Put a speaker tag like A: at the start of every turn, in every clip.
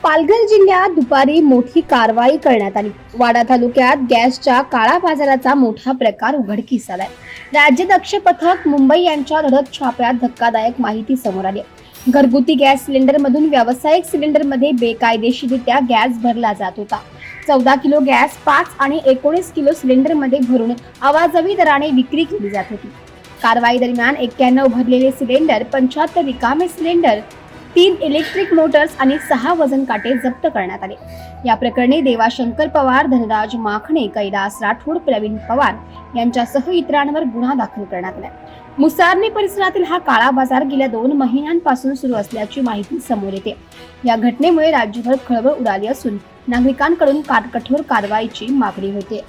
A: पालघर जिल्ह्यात दुपारी मोठी कारवाई करण्यात आली. वाडा तालुक्यात गॅसच्या काळा बाजाराचा मोठा प्रकार उघडकीस आलाय. राज्य दक्ष पथक मुंबई यांच्या धडक छाप्यात धक्कादायक माहिती समोर आली. घरगुती गॅस सिलेंडर मधून व्यावसायिक सिलेंडर मध्ये बेकायदेशीररित्या गॅस भरला जात होता. 14 किलो गॅस 5 आणि 19 किलो सिलेंडर मध्ये भरून आवाजवी दराने विक्री केली जात होती. कारवाई दरम्यान 91 भरलेले सिलेंडर, 75 रिकामे सिलेंडर, 3 इलेक्ट्रिक मोटर्स आणि 6 वजन काटे जप्त करण्यात आले. या प्रकरणी देवाशंकर पवार, धनराज माखणे, कैलास राठोड, प्रवीण पवार यांच्यासह इतरांवर गुन्हा दाखल करण्यात आला. मुसारणे परिसरातील हा काळा बाजार गेल्या 2 महिन्यांपासून सुरू असल्याची माहिती समोर येते. या घटनेमुळे राज्यभर खळबळ उडाली असून नागरिकांकडून कठोर कारवाईची मागणी होते.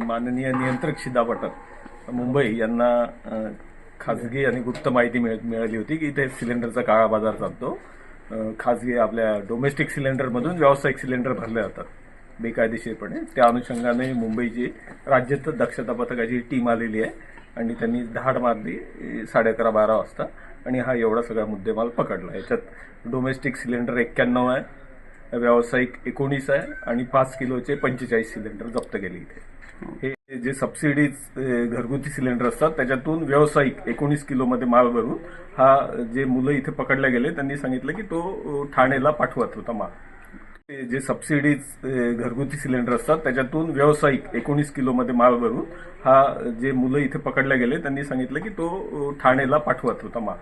B: माननीय नियंत्रक शिदा पटक मुंबई यांना खाजगी आणि गुप्त माहिती मिळाली होती की इथे सिलेंडरचा काळा बाजार चालतो. खाजगी आपल्या डोमेस्टिक सिलेंडरमधून व्यावसायिक सिलेंडर भरले जातात बेकायदेशीरपणे. त्या अनुषंगाने मुंबईची राज्य दक्षता पथकाची टीम आलेली आहे आणि त्यांनी धाड मारली 11:30-12 वाजता आणि हा एवढा सगळा मुद्देमाल पकडला. याच्यात डोमेस्टिक सिलेंडर 91 आहे, व्यावसायिक 19 आहे आणि 5 किलोचे 45 सिलेंडर जप्त केले इथे. हे जे सबसिडीज घरगुती सिलेंडर असतात त्याच्यातून व्यावसायिक 19 किलोमध्ये माल भरून हा जे मुलं इथे पकडले गेले त्यांनी सांगितलं की तो ठाणेला पाठवत होता माल. जे सबसिडीज घरगुती सिलेंडर असतात त्याच्यातून व्यावसायिक 19 किलोमध्ये माल भरून हा जे मुलं इथे पकडले गेले त्यांनी सांगितलं की तो ठाणेला पाठवत होता माल.